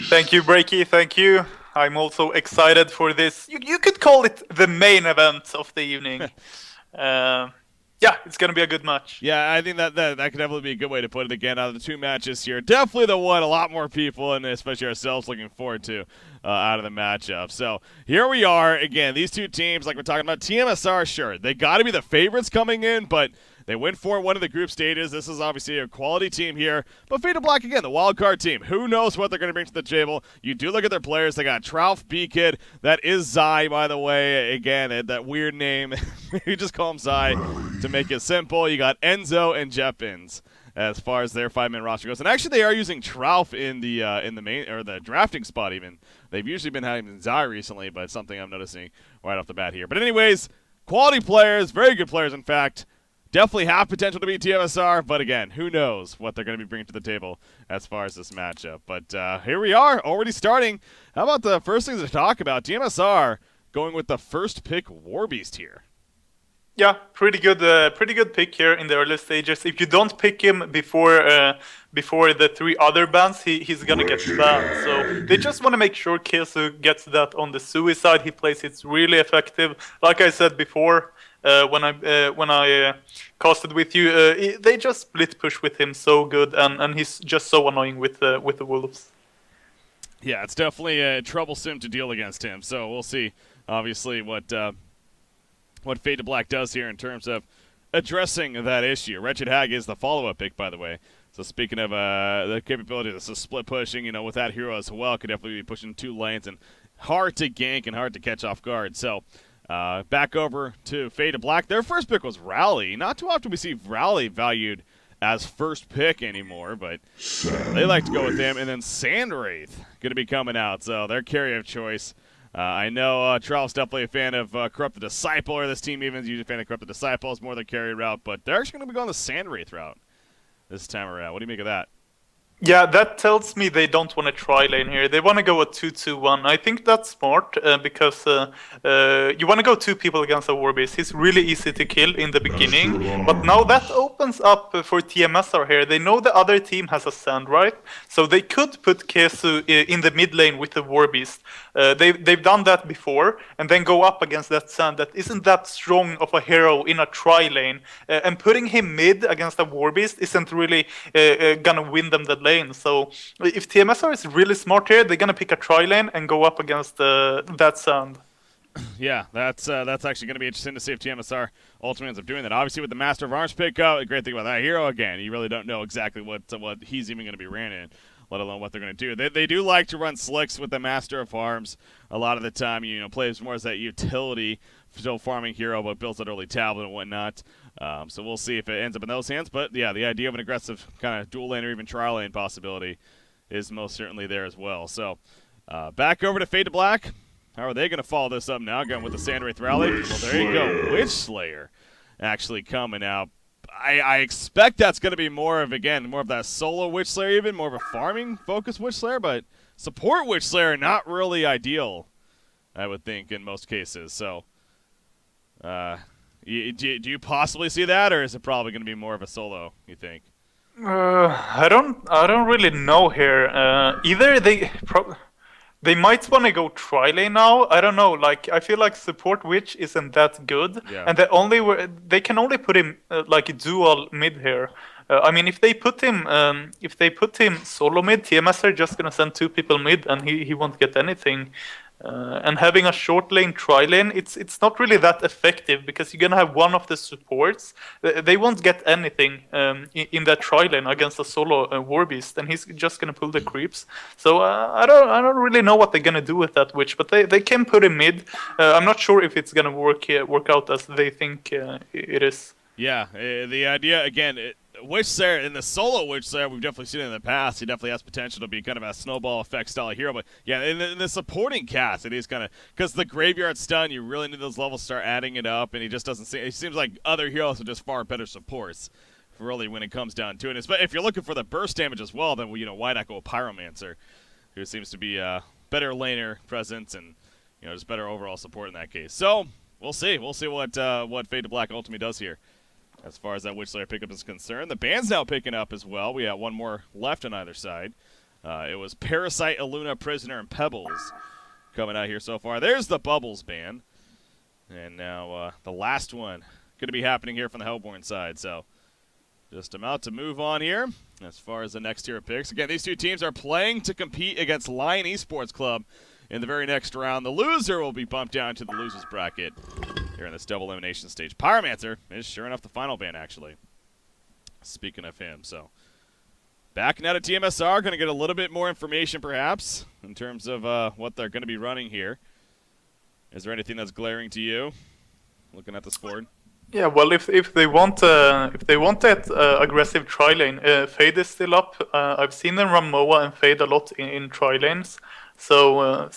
Thank you, Breaky. Thank you. I'm also excited for this. You could call it the main event of the evening. Yeah, it's going to be a good match. Yeah, I think that could definitely be a good way to put it. Again, out of the two matches here, definitely the one a lot more people, and especially ourselves, looking forward to out of the matchup. So here we are. Again, these two teams, like we're talking about, tmsR, sure, they got to be the favorites coming in, but they went 4-1 of the group stages. This is obviously a quality team here. But f2b, again, the wild card team. Who knows what they're going to bring to the table? You do look at their players. They got Trouf, B-Kid. That is Zai, by the way. Again, that weird name. You just call him Zai to make it simple. You got Enzo and Jeppins as far as their 5-man roster goes. And actually, they are using Trouf in the main or the drafting spot even. They've usually been having Zai recently, but it's something I'm noticing right off the bat here. But anyways, quality players, very good players, in fact. Definitely have potential to beat tmsR, but again, who knows what they're going to be bringing to the table as far as this matchup. But here we are, already starting. How about the first things to talk about? tmsR going with the first pick Warbeast here. Yeah, pretty good pick here in the early stages. If you don't pick him before the three other bans, he's gonna get banned. So they just want to make sure Kesu gets that on the suicide. He plays it really effective. Like I said before, when I casted with you, they just split push with him so good, and he's just so annoying with the wolves. Yeah, it's definitely troublesome to deal against him. So we'll see, obviously, what f2b does here in terms of addressing that issue. Wretched Hag is the follow-up pick, by the way. So speaking of the capability of split pushing, with that hero as well, could definitely be pushing 2 lanes and hard to gank and hard to catch off guard. So back over to f2b. Their first pick was Rally. Not too often we see Rally valued as first pick anymore, but they like to go with him. And then Sandwraith going to be coming out, so their carry of choice. I know Trouf's definitely a fan of Corrupted Disciple, or this team even is usually a fan of Corrupted Disciple. It's more their carry route, but they're actually going to be going the Sandwraith route this time around. What do you make of that? Yeah, that tells me they don't want to try lane here. They want to go a 2-2-1. I think that's smart because you want to go 2 people against a Warbeast. He's really easy to kill in the beginning, but now that opens up for tmsR here. They know the other team has a Sand, right? So they could put Kesu in the mid lane with the Warbeast. They've done that before, and then go up against that Sand that isn't that strong of a hero in a tri lane. And putting him mid against a Warbeast isn't really gonna win them the lane. So if tmsR is really smart here, they're gonna pick a tri lane and go up against that Sand. Yeah, that's actually going to be interesting to see if tmsR ultimately ends up doing that. Obviously, with the Master of Arms pick up, the great thing about that hero, again, you really don't know exactly what he's even going to be ran in, let alone what they're going to do. They do like to run slicks with the Master of Arms a lot of the time. Plays more as that utility, still farming hero, but builds that early tablet and whatnot. So we'll see if it ends up in those hands. But yeah, the idea of an aggressive kind of dual lane or even trial lane possibility is most certainly there as well. So back over to f2b. How are they going to follow this up now? Going with the Sandwraith Rally. Well, there you go. Witch Slayer actually coming out. I expect that's going to be more of that solo Witch Slayer, even more of a farming focused Witch Slayer, but support Witch Slayer not really ideal, I would think, in most cases. So do you possibly see that, or is it probably going to be more of a solo, you think? I don't really know here. Either they might want to go tri lane now. I don't know. Like, I feel like support witch isn't that good, Yeah. and they can only put him like dual mid here. I mean, if they put him solo mid, tmsR just gonna send 2 people mid, and he won't get anything. And having a short lane tri lane, it's not really that effective because you're gonna have one of the supports. They won't get anything in that tri lane against a solo Warbeast, and he's just gonna pull the creeps. So I don't really know what they're gonna do with that witch, but they can put him mid. I'm not sure if it's gonna work out as they think it is. Yeah, the idea again. Witch Slayer, in the solo Witch Slayer, we've definitely seen it in the past. He definitely has potential to be kind of a snowball effect style hero. But yeah, in the supporting cast, it is kind of because the graveyard stun, you really need those levels to start adding it up, and he just doesn't seem. It seems like other heroes are just far better supports, really, when it comes down to it. But if you're looking for the burst damage as well, then why not go with Pyromancer, who seems to be a better laner presence and just better overall support in that case. So we'll see. We'll see what f2b ultimately does here. As far as that Witch Slayer pickup is concerned, the band's now picking up as well. We have one more left on either side. It was Parasite, Aluna, Prisoner, and Pebbles coming out here so far. There's the Bubbles ban. And now the last one going to be happening here from the Hellborn side. So just about to move on here as far as the next tier of picks. Again, these two teams are playing to compete against Lion Esports Club in the very next round. The loser will be bumped down to the losers bracket here in this double elimination stage. Pyromancer is sure enough the final ban, actually. Speaking of him, so backing out of tmsR, going to get a little bit more information perhaps in terms of what they're going to be running here. Is there anything that's glaring to you looking at this board? Yeah, well, if they want that aggressive tri lane, Fade is still up. I've seen them run MOA and Fade a lot in tri lanes, so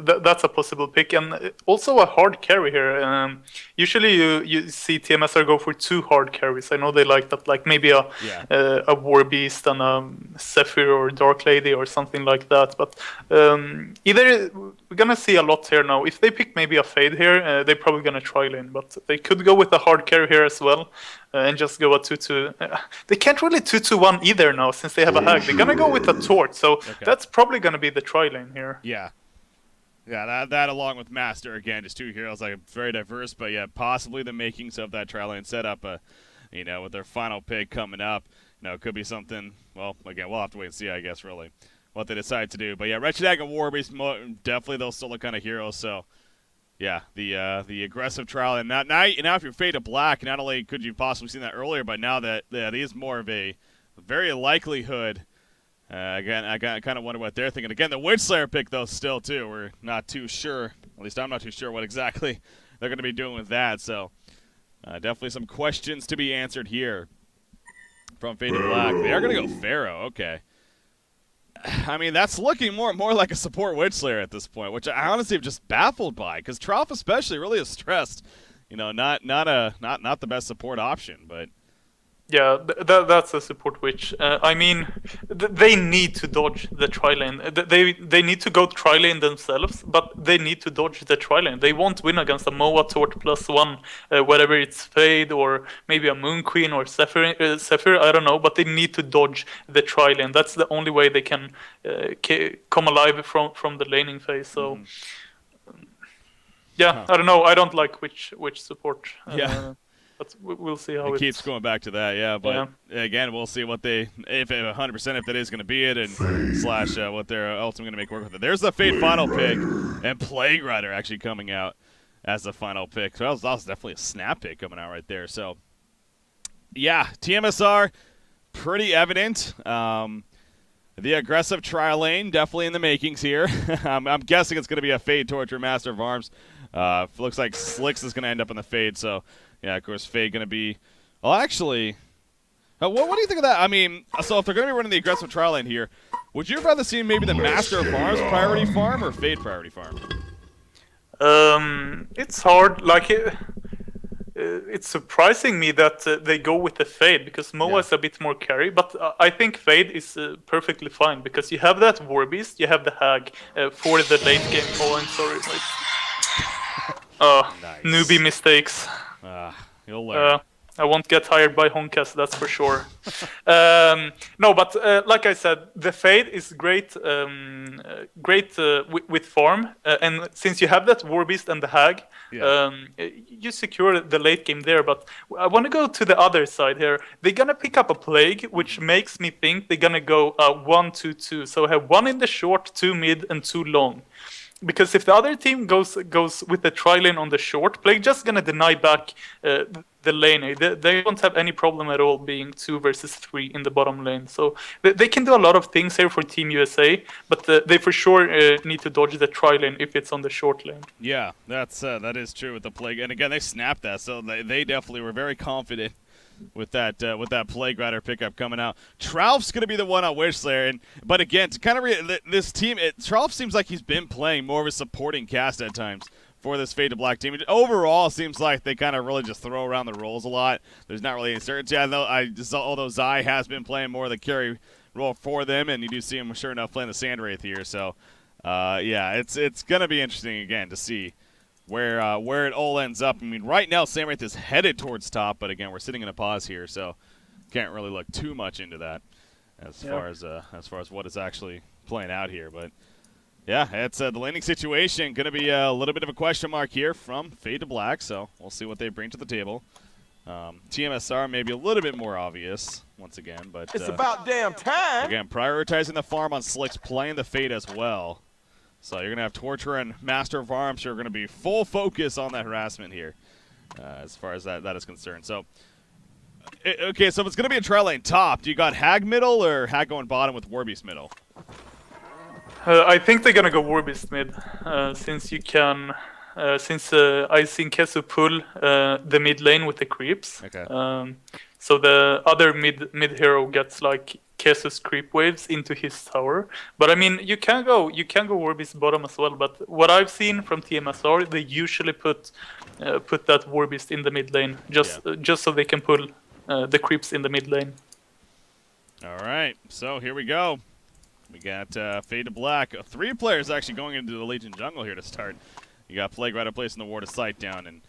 that's a possible pick, and also a hard carry here. Usually you see tmsR go for 2 hard carries. I know they like that, like maybe a War Beast and a Zephyr or Dark Lady or something like that. But either we're gonna see a lot here now. If they pick maybe a Fade here, they're probably gonna tri lane, but they could go with a hard carry here as well and just go a 2-2. They can't really 2-2-1 either now since they have a Hag. They're gonna go with a Tort, so that's probably gonna be the tri lane here. Yeah. Yeah, that along with Master, again, just 2 heroes, like very diverse, but yeah, possibly the makings of that tri lane setup, you know, with their final pick coming up. You know, it could be something, well, again, we'll have to wait and see, I guess, really, what they decide to do. But yeah, Wretched Hag and Warbeast, definitely those solo kind of heroes, so yeah, the aggressive trial, and now if you're Fade to Black, not only could you possibly seen that earlier, but now that is more of a very likelihood. Again, I kind of wonder what they're thinking. Again, the Witchslayer pick, though, still, too. We're not too sure. At least I'm not too sure what exactly they're going to be doing with that. So definitely some questions to be answered here from Fade to Black. They are going to go Pharaoh. Okay. I mean, that's looking more like a support Witchslayer at this point, which I honestly am just baffled by, because Trough especially really is stressed. You know, not the best support option, but yeah, that's a support witch. I mean, they need to dodge the tri lane. They need to go tri lane themselves, but they need to dodge the tri lane. They won't win against a MOA Tort +1, whether it's Fade or maybe a Moon Queen or Zephyr, I don't know, but they need to dodge the tri lane. That's the only way they can come alive from the laning phase. So, yeah, I don't know. I don't like witch support. Yeah. But we'll see how it keeps going back to that, yeah. But again, we'll see what they, if 100% if that is going to be it, and slash what they're ultimately going to make work with it. There's the Fade final pick, and Plague Rider actually coming out as the final pick. So that was definitely a snap pick coming out right there. So yeah, tmsR, pretty evident. The aggressive tri lane definitely in the makings here. I'm guessing it's going to be a Fade Torture Master of Arms. Looks like Slicks is going to end up in the Fade, so. Yeah, of course, Fade going to be... Well, actually... what do you think of that? I mean, so if they're going to be running the aggressive trial lane here, would you have rather seen maybe the Master of Arms priority farm or Fade priority farm? It's hard. Like, it's surprising me that they go with the Fade, because MOA is a bit more carry, but I think Fade is perfectly fine, because you have that Warbeast, you have the Hag for the late game. Oh, I'm sorry. Nice. Newbie mistakes. You'll learn. I won't get hired by Honkas, that's for sure. No, but like I said, the Fade is great, with farm, and since you have that Warbeast and the Hag, you secure the late game there. But I want to go to the other side here. They're gonna pick up a Plague, which makes me think they're gonna go 1-2-2. So I have 1 in the short, 2 mid, and 2 long. Because if the other team goes with the tri lane on the short, Plague just gonna deny back the lane. They don't have any problem at all being 2 versus 3 in the bottom lane. So they can do a lot of things here for Team USA, but they for sure need to dodge the tri lane if it's on the short lane. Yeah, that is true with the Plague. And again, they snapped that, so they definitely were very confident with that Plague Rider pickup coming out. Trouf's going to be the one on Witchslayer, but again, to kind of this team, Trouf seems like he's been playing more of a supporting cast at times for this Fade to Black team. Overall, seems like they kind of really just throw around the roles a lot. There's not really any certainty. Although Zai has been playing more of the carry role for them, and you do see him, sure enough, playing the Sandwraith here. So, yeah, it's going to be interesting, again, to see where it all ends up. I mean, right now, Sandwraith is headed towards top, but again, we're sitting in a pause here, so can't really look too much into that as far as what is actually playing out here. But yeah, it's the laning situation going to be a little bit of a question mark here from Fade to Black. So we'll see what they bring to the table. tmsR maybe a little bit more obvious once again, but it's about damn time. Again, prioritizing the farm on Slicks, playing the Fade as well. So you're going to have Torture and Master of Arms who are going to be full focus on that harassment here as far as that is concerned. So, okay, so if it's going to be a tri lane top, do you got Hag middle or Hag going bottom with Warbeast middle? I think they're going to go Warbeast mid, since you can... since I've seen Kesu pull the mid lane with the creeps. Okay. So the other mid hero gets like Kesu's creep waves into his tower. But I mean, you can go Warbeast bottom as well. But what I've seen from tmsR, they usually put that Warbeast in the mid lane just so they can pull the creeps in the mid lane. All right, so here we go. We got Fade to Black. 3 players actually going into the Legion jungle here to start. You got Plague Rider placing the ward of sight down and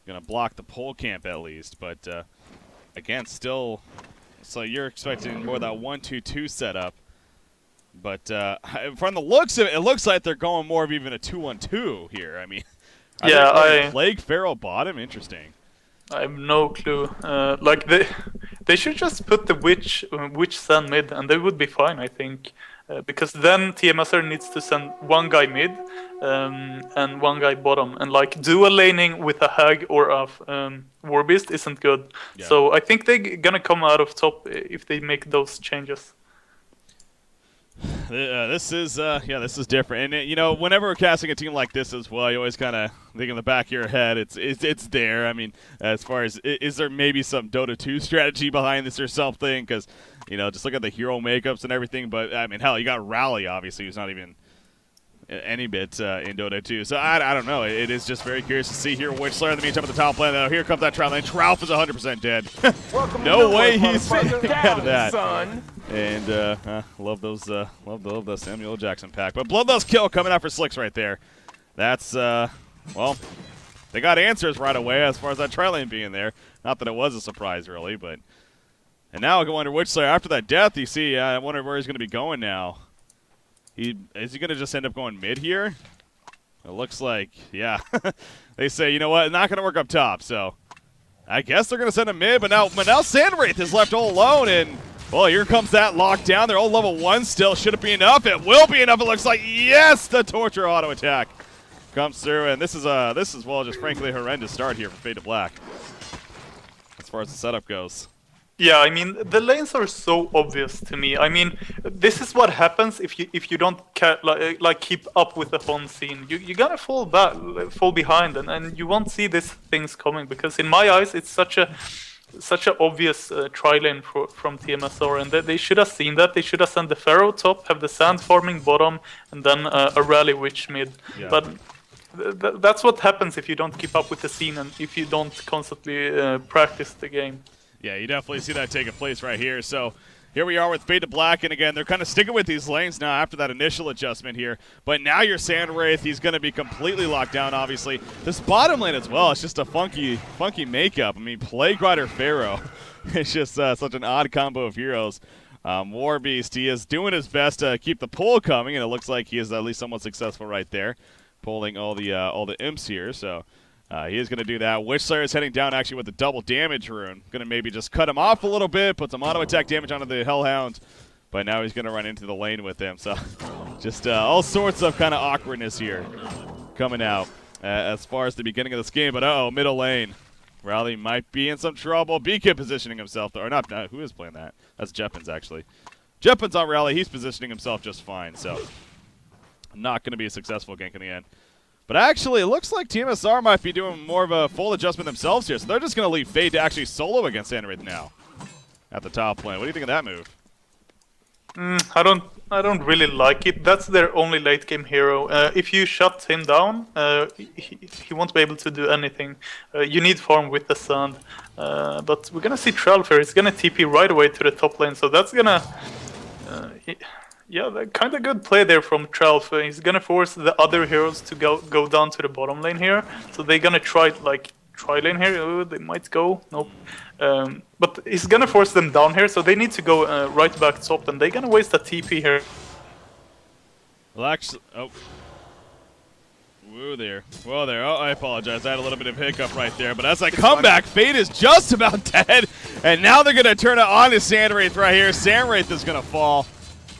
going to block the pole camp at least. But, again, still, so you're expecting more of that 1-2-2 setup. But from the looks of it, it looks like they're going more of even a 2-1-2 here. I mean, Plague Pharaoh bottom? Interesting. I have no clue. Like, they should just put the Witch Sun mid, and they would be fine, I think. Because then tmsR needs to send one guy mid and one guy bottom, and like dual laning with a Hag or a Warbeast isn't good. Yeah. So I think they're gonna come out of top if they make those changes. This is different, and you know, whenever we're casting a team like this as well, you always kind of think in the back of your head, it's there. I mean, as far as is there maybe some Dota 2 strategy behind this or something? Because you know, just look at the hero makeups and everything. But I mean, hell, you got Rally obviously, who's not even any bit in Dota 2. So I don't know. It is just very curious to see here. Witchslayer in the meantime at the top lane. Though here comes that Trout lane. Trout is 100% dead. No way he's getting out of that. Son. And love those Samuel Jackson pack. But Bloodlust kill coming out for Slicks right there. That's well, they got answers right away as far as that tri lane being there. Not that it was a surprise really, but and now going to Witchslayer after that death. You see, I wonder where he's going to be going now. Is he going to just end up going mid here? It looks like, yeah. They say, you know what, not going to work up top. So I guess they're going to send him mid. But now Sandwraith is left all alone, and well, here comes that lockdown. They're all level 1 still. Should it be enough? It will be enough. It looks like, yes, the Torture auto attack comes through, and this is well just frankly a horrendous start here for Fade to Black as far as the setup goes. Yeah, I mean, the lanes are so obvious to me. I mean, this is what happens if you don't like keep up with the fun scene. You're gonna fall behind, and you won't see these things coming, because in my eyes it's such a obvious tri lane from tmsR, and they should have seen that. They should have sent the Pharaoh top, have the sand farming bottom, and then a Rally Witch mid. Yeah. But that's what happens if you don't keep up with the scene and if you don't constantly practice the game. Yeah, you definitely see that taking place right here. So here we are with Fade to Black, and again, they're kind of sticking with these lanes now after that initial adjustment here. But now your Sandwraith, he's going to be completely locked down, obviously. This bottom lane as well, it's just a funky makeup. I mean, Plague Rider Pharaoh, it's just such an odd combo of heroes. Warbeast, he is doing his best to keep the pull coming, and it looks like he is at least somewhat successful right there, pulling all the imps here. So he is going to do that. Witchslayer is heading down actually with the double damage rune. Going to maybe just cut him off a little bit, put some auto attack damage onto the Hellhound. But now he's going to run into the lane with him. So just all sorts of kind of awkwardness here coming out as far as the beginning of this game. But middle lane. Rally might be in some trouble. BK positioning himself, or not, who is playing that? That's Jeppins actually. Jeppins on Rally, he's positioning himself just fine. So not going to be a successful gank in the end. But actually, it looks like tmsR might be doing more of a full adjustment themselves here. So they're just going to leave Fade to actually solo against Sandwraith now at the top lane. What do you think of that move? I don't really like it. That's their only late game hero. If you shut him down, he won't be able to do anything. You need farm with the sand. But we're going to see Tralfair. He's going to TP right away to the top lane. So that's going to... yeah, kind of good play there from Tralf. He's gonna force the other heroes to go down to the bottom lane here. So they're gonna try lane here. Oh, they might go. Nope. But he's gonna force them down here. So they need to go right back top. And they're gonna waste a TP here. Well, actually, oh. Whoa there. Whoa there. Oh, I apologize. I had a little bit of hiccup right there. But as I come back, Fade is just about dead. And now they're going to turn it on to SandWraith right here. SandWraith is going to fall.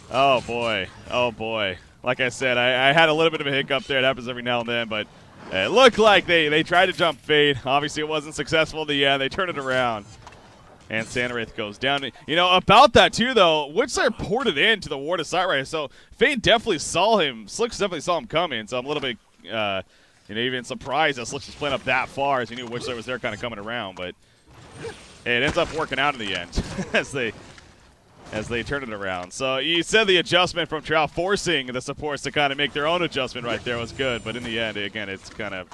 Oh, boy. Oh, boy. Like I said, I had a little bit of a hiccup there. It happens every now and then. But it looked like they tried to jump Fade. Obviously, it wasn't successful in the end. They turned it around. And SandWraith goes down. You know, about that, too, though, Witchslayer ported into the ward of sight right. So Fade definitely saw him. Slicks definitely saw him coming. So I'm a little bit even surprised that Slicks was playing up that far, as he knew Witchslayer was there kind of coming around, but it ends up working out in the end as they turn it around. So you said the adjustment from Trout forcing the supports to kind of make their own adjustment right there was good, but in the end, again, it's kind of,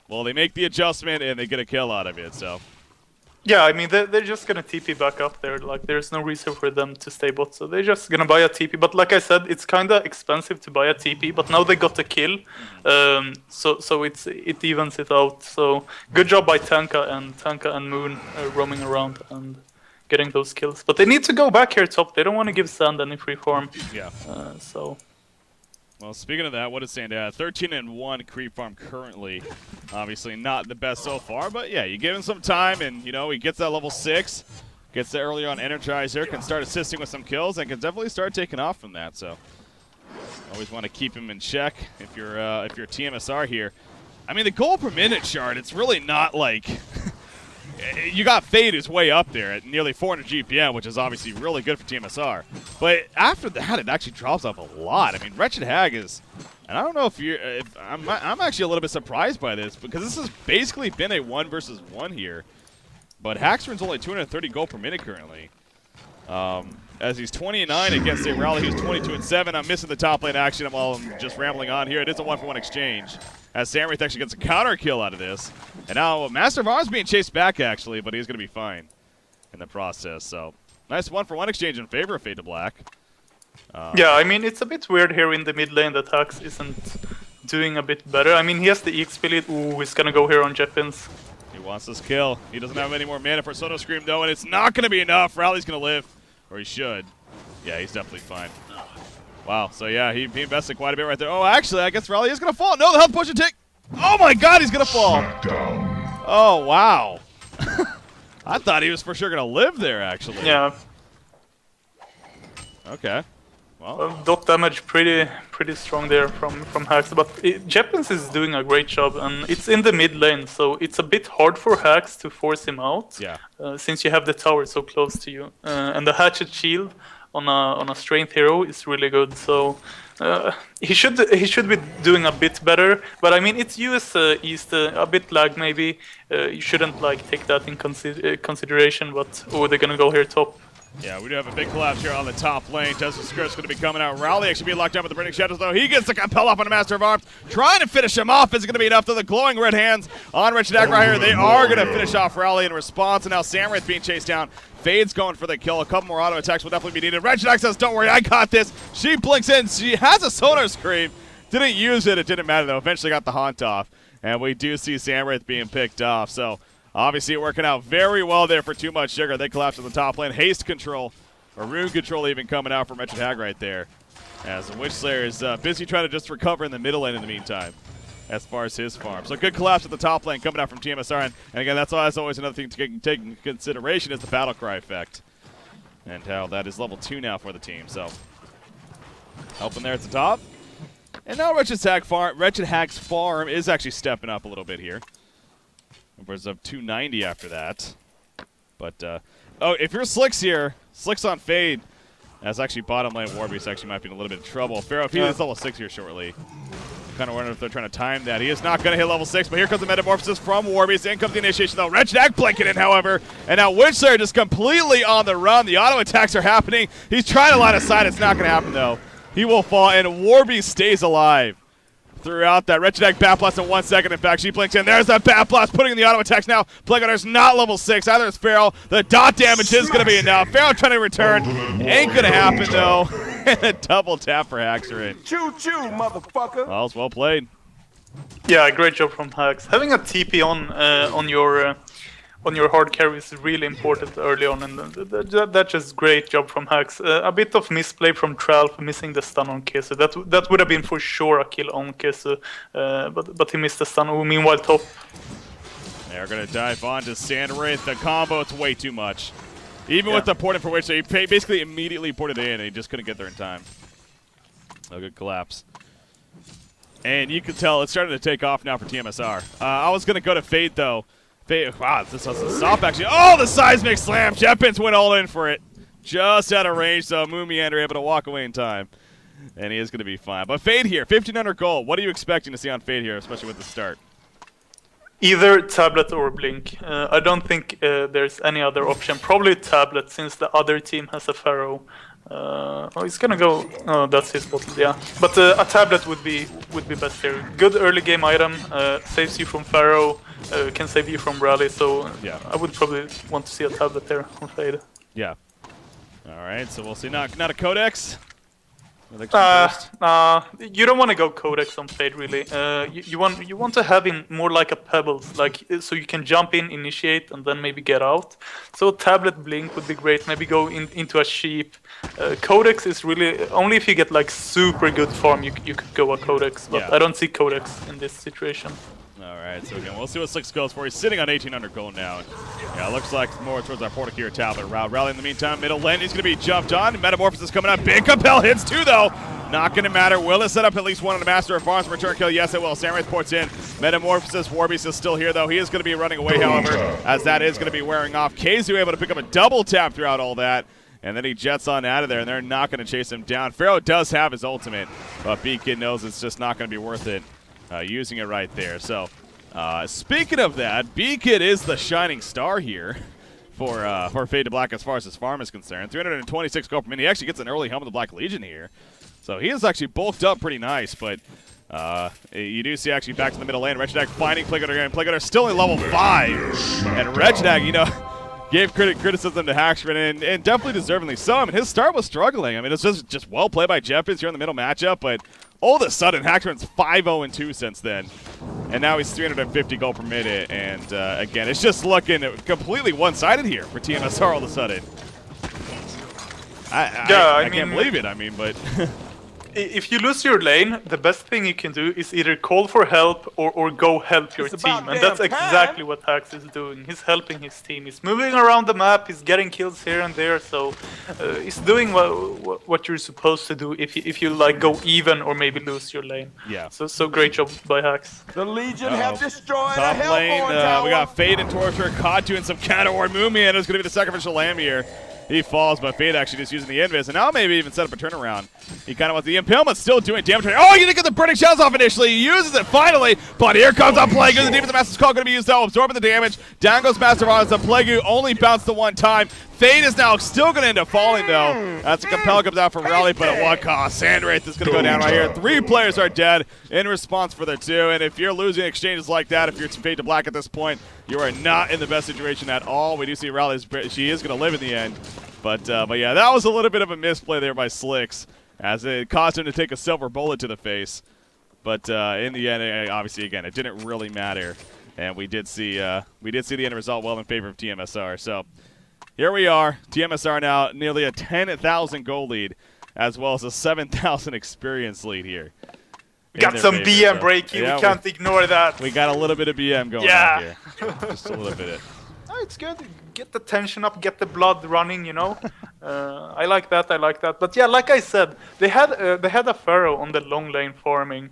well, they make the adjustment and they get a kill out of it, so. Yeah, I mean, they're just going to TP back up there. Like, there's no reason for them to stay bot, so they're just going to buy a TP. But like I said, it's kind of expensive to buy a TP, but now they got the kill, so it evens it out. So good job by Tanka and Moon roaming around and getting those kills. But they need to go back here top. They don't want to give Sand any free farm. Yeah. So... Well, speaking of that, what is Sand at? 13-1 creep farm currently. Obviously not the best so far, but yeah, you give him some time and, you know, he gets that level 6, gets the earlier on Energizer, can start assisting with some kills, and can definitely start taking off from that, so always want to keep him in check if you're tmsR here. I mean, the goal per minute chart, it's really not like... You got Fade who's way up there at nearly 400 GPM, which is obviously really good for tmsR. But after that, it actually drops off a lot. I mean, Wretched Hag is, and I don't know if I'm actually a little bit surprised by this because this has basically been a 1 versus 1 here. But Haxorn's only 230 gold per minute currently. As he's 29 against a Rally who's 22-7. I'm missing the top lane action while I'm just rambling on here. It is a 1-for-1 exchange. As SandWraith actually gets a counter kill out of this. And now Master of Arms being chased back actually, but he's going to be fine in the process. So nice 1-for-1 exchange in favor of Fade to Black. Yeah, I mean, it's a bit weird here in the mid lane that Hax isn't doing a bit better. I mean, he has the EXP lead. Ooh, he's going to go here on Jeppins. He wants this kill. He doesn't have any more mana for Soto Scream though, and it's not going to be enough. Rally's going to live, or he should. Yeah, he's definitely fine. Wow, so yeah, he invested quite a bit right there. Oh, actually, I guess Rally is going to fall. No, the health push and take. Oh my god, he's going to fall. Oh, wow. I thought he was for sure going to live there, actually. Yeah. Okay. Well, dot damage pretty strong there from Hax, but Jeppins is doing a great job, and it's in the mid lane, so it's a bit hard for Hax to force him out. Yeah. Since you have the tower so close to you, and the Hatchet Shield on a strength hero is really good. So he should be doing a bit better. But I mean, it's US East, a bit lag maybe. You shouldn't like take that in consideration. But oh, they're gonna go here top. Yeah, we do have a big collapse here on the top lane. Desert Script's going to be coming out. Rowley actually being locked down with the Burning Shadows, though. He gets the compel off on the Master of Arms. Trying to finish him off. Is it going to be enough? To the glowing red hands on Wretched Hag right here. They are going to finish off Rowley in response. And now SandWraith being chased down. Fade's going for the kill. A couple more auto attacks will definitely be needed. Wretched Hag says, don't worry, I got this. She blinks in. She has a Sonar Scream. Didn't use it. It didn't matter, though. Eventually got the Haunt off. And we do see SandWraith being picked off. So obviously working out very well there for Too Much Sugar. They collapse in the top lane. Haste control. Or Rune control even coming out from Wretched Hag right there. As the Witchslayer is busy trying to just recover in the middle lane in the meantime, as far as his farm. So good collapse at the top lane coming out from tmsR. And again, that's always another thing to take into consideration is the battle cry effect. And how that is level 2 now for the team. So helping there at the top. And now Wretched Hag's farm is actually stepping up a little bit here. Upwards of 290 after that. But, oh, if you're Slicks here, Slicks on Fade. That's actually bottom lane. Warbeast actually might be in a little bit of trouble. Pharaoh, if he hits level 6 here shortly. Kind of wondering if they're trying to time that. He is not going to hit level 6, but here comes the Metamorphosis from Warbeast. In comes the initiation, though. Wretched Hag blanking in, however. And now Witchslayer just completely on the run. The auto attacks are happening. He's trying to line of sight. It's not going to happen, though. He will fall, and Warbeast stays alive throughout that. Wretched Hag Bat Blast in 1 second. In fact, she blinks in. There's that Bat Blast, putting in the auto attacks now. Blink not level 6. Either is Pharaoh. The dot damage is going to be enough. Pharaoh trying to return. Ain't going to happen, though. And a double tap for Haxorn. Choo-choo, motherfucker. Well, it's well played. Yeah, great job from Hax. Having a TP on on your hard carry is really important early on, and that's just great job from Hax. A bit of misplay from Tralf, missing the stun on Kesu. That would have been for sure a kill on Kesu, but he missed the stun. Meanwhile, top. They're going to dive on to Sandwraith. The combo, it's way too much. Even Yeah. with the port in for which they basically immediately ported in, and he just couldn't get there in time. Oh, good collapse. And you can tell it's starting to take off now for tmsR. I was going to go to Fade, though. Fade, wow, this was a stop, actually. Oh, the seismic slam! Jetpins went all in for it. Just out of range, so Moomiander able to walk away in time. And he is going to be fine. But Fade here, 1,500 gold. What are you expecting to see on Fade here, especially with the start? Either tablet or blink. I don't think there's any other option. Probably tablet, since the other team has a Pharaoh. Oh, he's gonna go. Oh, that's his bottle. Yeah, but a tablet would be best here. Good early game item. Saves you from Pharaoh. Can save you from rally. So Yeah. I would probably want to see a tablet there on Fade. Yeah. All right, so we'll see. Not a Codex. You don't want to go Codex on Fade really. You want to have him more like a Pebbles, like so you can jump in, initiate, and then maybe get out. So tablet blink would be great. Maybe go into a sheep. Codex is really only if you get like super good farm you could go a Codex, but Yeah. I don't see Codex in this situation. All right, so again, we'll see what Slicks goes for. He's sitting on 1,800 gold now. Yeah, it looks like more towards our Porticure tablet route. Rally in the meantime, middle lane, he's going to be jumped on. Metamorphosis coming up. Big Compel hits two, though. Not going to matter. Will it set up at least one on the Master of Farms return kill? Yes, it will. Sandwraith ports in. Metamorphosis, Warbeast is still here, though. He is going to be running away, however, as that is going to be wearing off. Keizu able to pick up a double tap throughout all that. And then he jets on out of there, and they're not going to chase him down. Pharaoh does have his ultimate, but Beacon knows it's just not going to be worth it using it right there. So, speaking of that, Beacon is the shining star here for Fade to Black as far as his farm is concerned. 326 gold per minute. He actually gets an early Helm of the Black Legion here. So he is actually bulked up pretty nice, but you do see actually back to the middle lane. Regidag finding Plague Hunter, and Plague Hunter still in level 5. And Regidag, you know, gave criticism to Haxman, and definitely deservingly so. I mean, his start was struggling. I mean, it's just well played by Jetpins here in the middle matchup, but all of a sudden, Haxman's 5-0-2 since then. And now he's 350 gold per minute, and again, it's just looking completely one-sided here for tmsR all of a sudden. I can't believe it, I mean, but... If you lose your lane, the best thing you can do is either call for help or go help your It's team. about And that's damn time. exactly what Hax is doing. He's helping his team. He's moving around the map. He's getting kills here and there. So he's doing what you're supposed to do if you like go even or maybe lose your lane. Yeah. So great job by Hax. The Legion have destroyed Top a lane, Hellborn tower. we got Fade and Torture caught doing some counter ward. Moomian is going to be the sacrificial lamb here. He falls, but Fade actually just using the invis, and now maybe even set up a turnaround. He kind of wants the impalement, still doing damage. Oh, you didn't get the burning shells off initially. He uses it finally, but here comes a Plague. The Demon of the Master's Call going to be used now, absorbing the damage. Down goes Master of Honors. The Plague only bounced the one time. Fade is now still going to end up falling, though. That's a Compel comes out from Rally, but at what cost? Sandwraith is going to go down right here. 3 players are dead in response for their 2, and if you're losing exchanges like that, if you're Fade to Black at this point, you are not in the best situation at all. We do see Rally's, she is going to live in the end. But yeah, that was a little bit of a misplay there by Slicks, as it caused him to take a silver bullet to the face. But in the end, obviously, again, it didn't really matter, and we did see the end result well in favor of tmsR. So here we are, tmsR now nearly a 10,000 goal lead, as well as a 7,000 experience lead here. Got some BM breaking. Yeah, we can't ignore that. We got a little bit of BM going on here, just a little bit. Oh, it's good. Get the tension up, get the blood running, you know. I like that. But yeah, like I said, they had a Pharaoh on the long lane farming.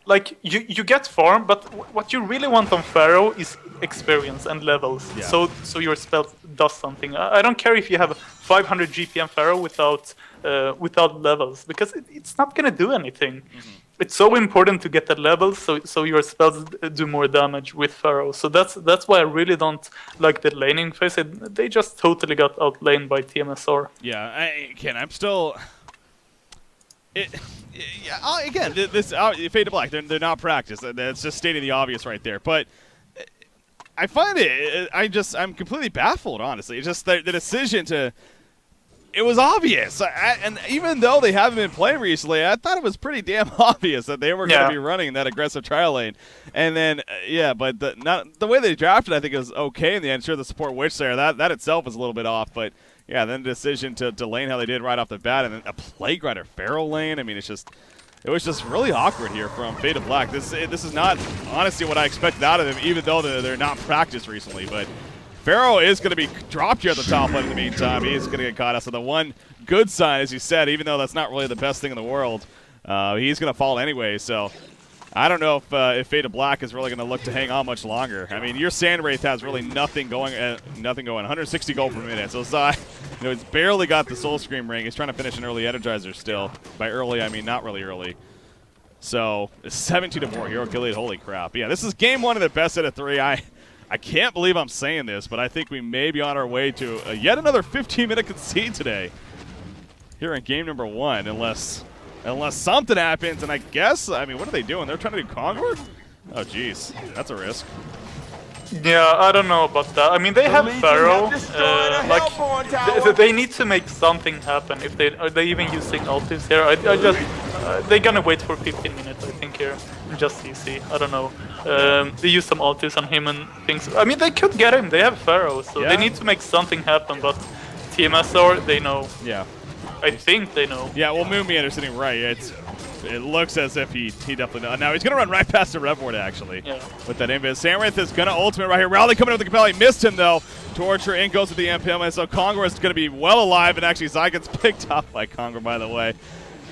Like you get farm, but what you really want on Pharaoh is experience and levels. Yeah. So your spell does something. I don't care if you have 500 GPM Pharaoh without levels, because it's not gonna do anything. Mm-hmm. It's so important to get the levels, so your spells do more damage with Pharaoh. So that's why I really don't like the laning phase. They just totally got outlaned by tmsR. Yeah, I'm still. Again, this Fade to Black, they're not practiced. That's just stating the obvious right there. But I find I'm completely baffled, honestly. It's just the decision to. it was obvious. And even though they haven't been playing recently, I thought it was pretty damn obvious that they were going to be running that aggressive trial lane. And then, but the way they drafted, I think, is okay in the end. Sure, the support witch there, that itself is a little bit off, but yeah, then the decision to lane how they did right off the bat, and then a Plague Rider Pharaoh lane. I mean, it was just really awkward here from Fade of Black. This is not honestly what I expected out of them, even though they're not practiced recently. But Pharaoh is going to be dropped here at the top lane in the meantime. He is going to get caught out. So the one good sign, as you said, even though that's not really the best thing in the world, he's going to fall anyway. So I don't know if Fade of Black is really going to look to hang on much longer. I mean, your Sand Wraith has really nothing going. 160 gold per minute. So Zai, he's barely got the Soul Scream ring. He's trying to finish an early Energizer still. By early, I mean not really early. So 17-4 Hero Gilead. Holy crap! Yeah, this is game one of the best out of 3. I can't believe I'm saying this, but I think we may be on our way to yet another 15-minute concede today here in game number 1, unless something happens. And I guess, I mean, what are they doing? They're trying to do Conquer? Oh, jeez. That's a risk. Yeah, I don't know about that. I mean, they have Pharaoh. They need to make something happen. If are they even using ultives here? I just they're gonna wait for 15 minutes, I think, here. Just CC. I don't know. They use some ultives on him and things. I mean, they could get him. They have Pharaoh, so they need to make something happen. But tmsR, they know. Yeah. I think they know. Yeah. Well, Moonmeander sitting right. It looks as if he definitely knows. Now he's going to run right past the Rev Ward, actually, with that invis. Sandwraith is going to ultimate right here. Rowley coming in with the compel. He missed him, though. Torture in goes with the impalement. So Conqueror is going to be well alive, and actually Zai gets picked up by Conqueror, by the way.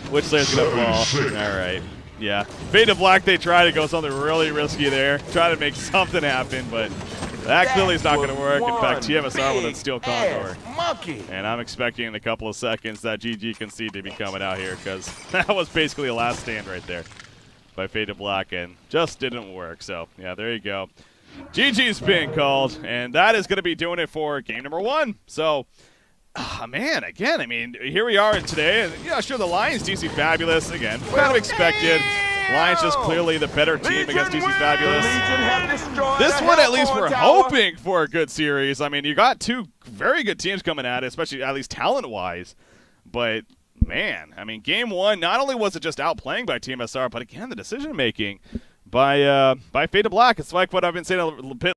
Which Slayer's going to fall. All right. Yeah. Fade of Black, they try to go something really risky there. Try to make something happen, but that clearly is not going to work. In fact, tmsR will steal Conqueror. And I'm expecting in a couple of seconds that GG concede to be coming out here, because that was basically a last stand right there by Fade of Black, and just didn't work. So, yeah, there you go. GG's being called, and that is going to be doing it for game number 1. So, man, again, I mean, here we are today, and yeah, sure, the Lions DC Fabulous, again, kind of expected. Lions just clearly the better team against DC Fabulous. This one, at least, we're hoping for a good series. I mean, you got 2 very good teams coming at it, especially at least talent-wise. But, man, I mean, game 1, not only was it just outplaying by tmsR, but again, the decision-making by Fade of Black. It's like what I've been saying a little bit